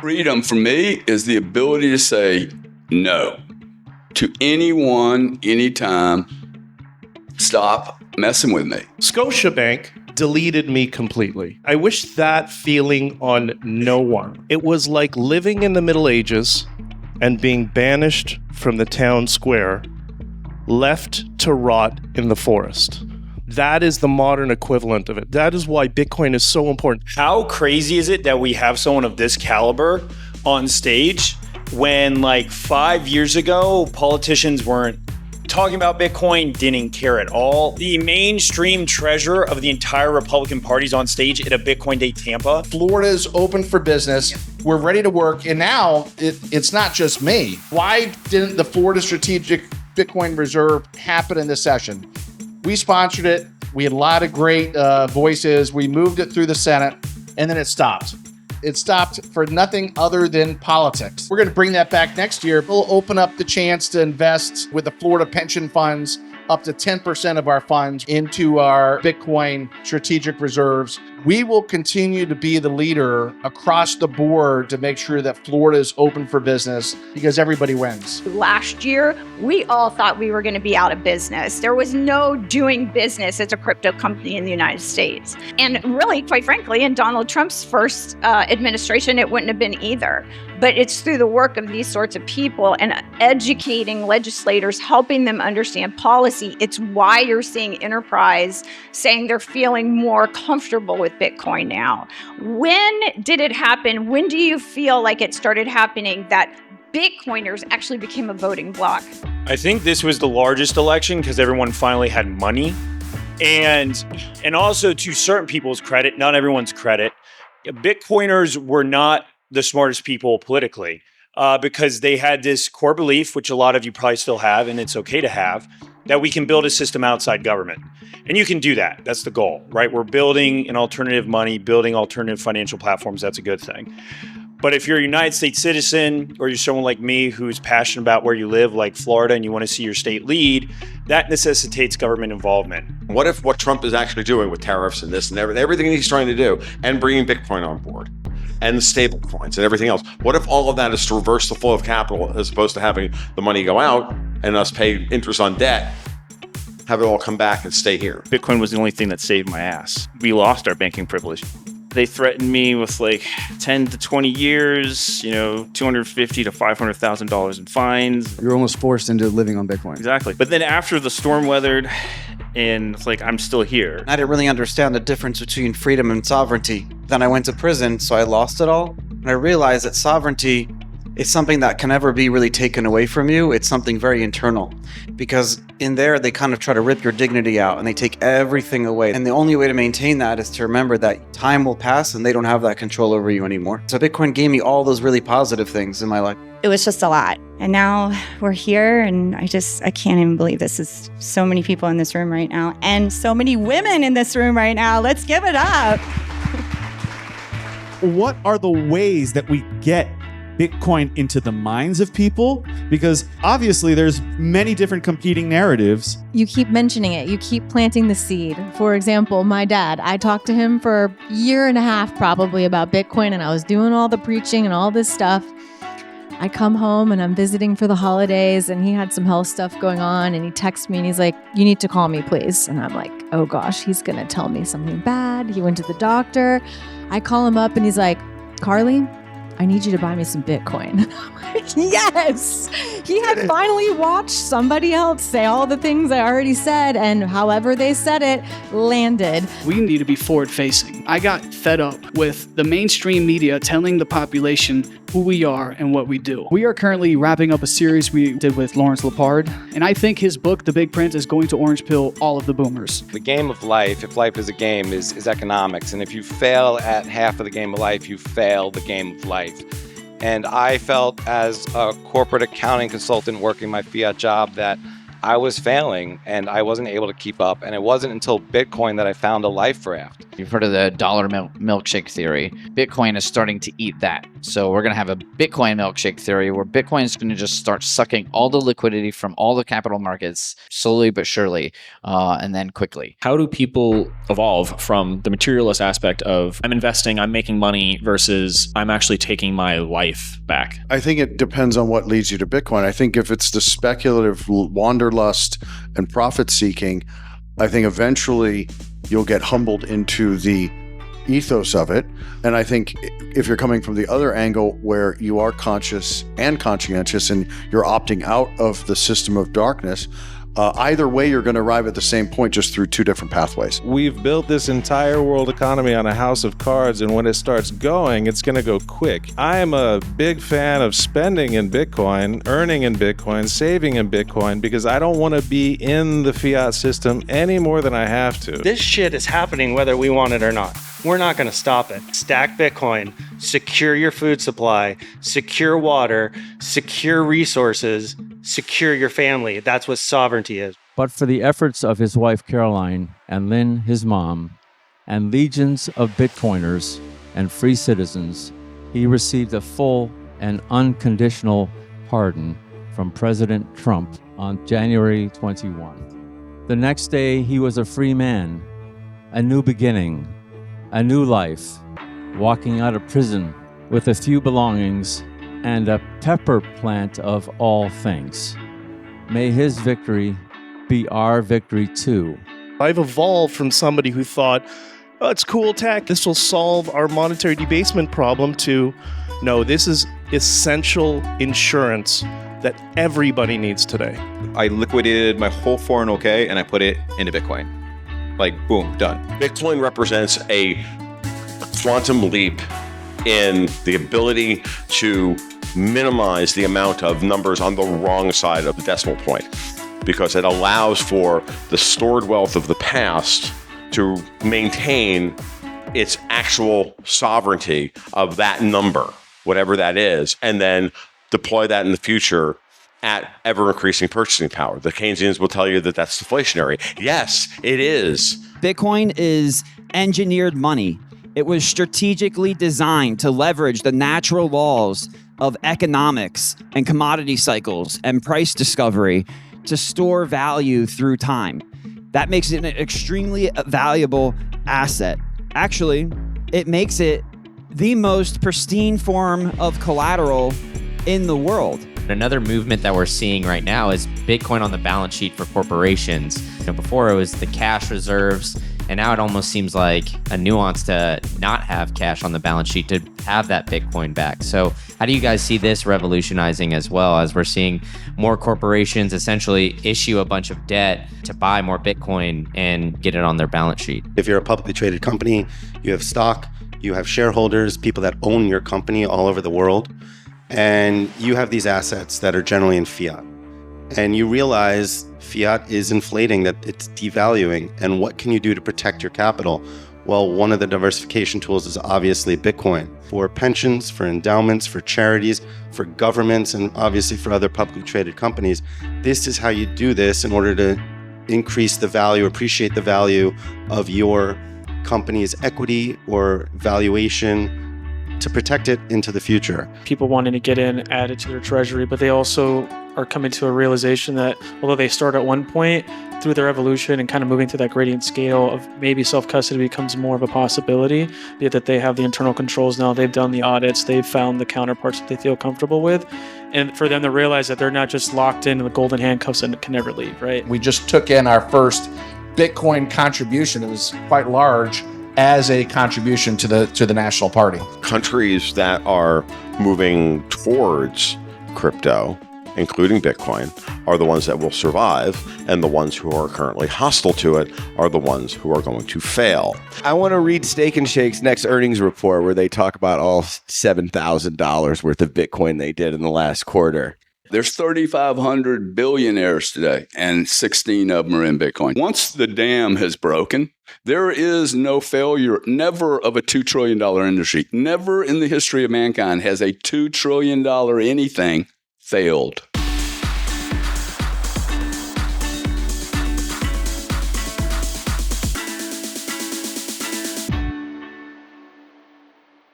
Freedom for me is the ability to say no to anyone, anytime. Stop messing with me. Scotiabank deleted me completely. I wish that feeling on no one. It was like living in the Middle Ages and being banished from the town square, left to rot in the forest. That is the modern equivalent of it. That is why Bitcoin is so important. How crazy is it that we have someone of this caliber on stage when, like, 5 years ago, politicians weren't talking about Bitcoin, didn't care at all? The mainstream treasurer of the entire Republican Party's on stage at a Bitcoin Day Tampa. Florida's open for business. We're ready to work. And now it's not just me. Why didn't the Florida Strategic Bitcoin Reserve happen in this session? We sponsored it. We had a lot of great voices. We moved it through the Senate, and then it stopped. It stopped for nothing other than politics. We're going to bring that back next year. We'll open up the chance to invest with the Florida pension funds up to 10% of our funds into our Bitcoin strategic reserves. We will continue to be the leader across the board to make sure that Florida is open for business because everybody wins. Last year, we all thought we were going to be out of business. There was no doing business as a crypto company in the United States. And really, quite frankly, in Donald Trump's first administration, it wouldn't have been either. But it's through the work of these sorts of people and educating legislators, helping them understand policy. It's why you're seeing enterprise saying they're feeling more comfortable with Bitcoin now. When did it happen? When do you feel like it started happening that Bitcoiners actually became a voting bloc? I think this was the largest election because everyone finally had money. And also, to certain people's credit, not everyone's credit, Bitcoiners were not the smartest people politically because they had this core belief, which a lot of you probably still have, and it's okay to have, that we can build a system outside government. And you can do that. That's the goal, right? We're building an alternative money, building alternative financial platforms. That's a good thing. But if you're a United States citizen or you're someone like me who's passionate about where you live, like Florida, and you want to see your state lead, that necessitates government involvement. What if what Trump is actually doing with tariffs and this and everything he's trying to do and bringing Bitcoin on board and the stable coins and everything else? What if all of that is to reverse the flow of capital as opposed to having the money go out and us pay interest on debt, have it all come back and stay here? Bitcoin was the only thing that saved my ass. We lost our banking privilege. They threatened me with like 10 to 20 years, $250,000 to $500,000 in fines. You're almost forced into living on Bitcoin. Exactly. But then after the storm weathered, and it's like, I'm still here. I didn't really understand the difference between freedom and sovereignty. Then I went to prison, so I lost it all. And I realized that sovereignty is something that can never be really taken away from you. It's something very internal. Because in there, they kind of try to rip your dignity out and they take everything away. And the only way to maintain that is to remember that time will pass and they don't have that control over you anymore. So Bitcoin gave me all those really positive things in my life. It was just a lot. And now we're here and I can't even believe this is so many people in this room right now and so many women in this room right now. Let's give it up. What are the ways that we get Bitcoin into the minds of people? Because obviously there's many different competing narratives. You keep mentioning it. You keep planting the seed. For example, my dad, I talked to him for a year and a half probably about Bitcoin, and I was doing all the preaching and all this stuff. I come home and I'm visiting for the holidays and he had some health stuff going on and he texts me and he's like, you need to call me, please. And I'm like, oh gosh, he's going to tell me something bad. He went to the doctor. I call him up and he's like, Carly, I need you to buy me some Bitcoin. I'm like, yes! He had finally watched somebody else say all the things I already said, and however they said it, landed. We need to be forward-facing. I got fed up with the mainstream media telling the population who we are and what we do. We are currently wrapping up a series we did with Lawrence Lepard, and I think his book, The Big Print, is going to orange pill all of the boomers. The game of life, if life is a game, is economics. And if you fail at half of the game of life, you fail the game of life. And I felt as a corporate accounting consultant working my fiat job that I was failing and I wasn't able to keep up. And it wasn't until Bitcoin that I found a life raft. You've heard of the dollar milkshake theory. Bitcoin is starting to eat that. So we're going to have a Bitcoin milkshake theory where Bitcoin is going to just start sucking all the liquidity from all the capital markets slowly but surely, and then quickly. How do people evolve from the materialist aspect of I'm investing, I'm making money versus I'm actually taking my life back? I think it depends on what leads you to Bitcoin. I think if it's the speculative wanderlust and profit seeking, I think eventually you'll get humbled into the ethos of it. And I think if you're coming from the other angle where you are conscious and conscientious and you're opting out of the system of darkness, either way, you're going to arrive at the same point, just through two different pathways. We've built this entire world economy on a house of cards, and when it starts going, it's going to go quick. I am a big fan of spending in Bitcoin, earning in Bitcoin, saving in Bitcoin, because I don't want to be in the fiat system any more than I have to. This shit is happening whether we want it or not. We're not going to stop it. Stack Bitcoin, secure your food supply, secure water, secure resources, secure your family. That's what sovereignty is. But for the efforts of his wife Caroline and Lynn, his mom, and legions of Bitcoiners and free citizens, he received a full and unconditional pardon from President Trump on January 21. The next day, he was a free man, a new beginning, a new life, walking out of prison with a few belongings and a pepper plant of all things. May his victory be our victory too. I've evolved from somebody who thought, oh, it's cool tech, this will solve our monetary debasement problem, to, no, this is essential insurance that everybody needs today. I liquidated my whole 401k and I put it into Bitcoin. Like, boom, done. Bitcoin represents a quantum leap in the ability to minimize the amount of numbers on the wrong side of the decimal point, because it allows for the stored wealth of the past to maintain its actual sovereignty of that number, whatever that is, and then deploy that in the future at ever-increasing purchasing power. The Keynesians will tell you that that's deflationary. Yes, it is. Bitcoin is engineered money. It was strategically designed to leverage the natural laws of economics and commodity cycles and price discovery to store value through time. That makes it an extremely valuable asset. Actually, it makes it the most pristine form of collateral in the world. Another movement that we're seeing right now is Bitcoin on the balance sheet for corporations. Before it was the cash reserves, and now it almost seems like a nuance to not have cash on the balance sheet to have that Bitcoin back. So how do you guys see this revolutionizing as well, as we're seeing more corporations essentially issue a bunch of debt to buy more Bitcoin and get it on their balance sheet? If you're a publicly traded company, you have stock, you have shareholders, people that own your company all over the world, and you have these assets that are generally in fiat. And you realize fiat is inflating, that it's devaluing. And what can you do to protect your capital? Well, one of the diversification tools is obviously Bitcoin. For pensions, for endowments, for charities, for governments, and obviously for other publicly traded companies, this is how you do this in order to increase the value, appreciate the value of your company's equity or valuation, to protect it into the future. People wanting to get in, add it to their treasury, but they also are coming to a realization that although they start at one point, through their evolution and kind of moving through that gradient scale of maybe self-custody becomes more of a possibility, be it that they have the internal controls now, they've done the audits, they've found the counterparts that they feel comfortable with, and for them to realize that they're not just locked in the golden handcuffs and can never leave, right? We just took in our first Bitcoin contribution. It was quite large, as a contribution to the national party. Countries that are moving towards crypto, including Bitcoin, are the ones that will survive, and the ones who are currently hostile to it are the ones who are going to fail. I want to read Steak and Shake's next earnings report, where they talk about all $7,000 worth of Bitcoin they did in the last quarter. There's 3,500 billionaires today, and 16 of them are in Bitcoin. Once the dam has broken, there is no failure, never, of a $2 trillion industry. Never in the history of mankind has a $2 trillion anything failed.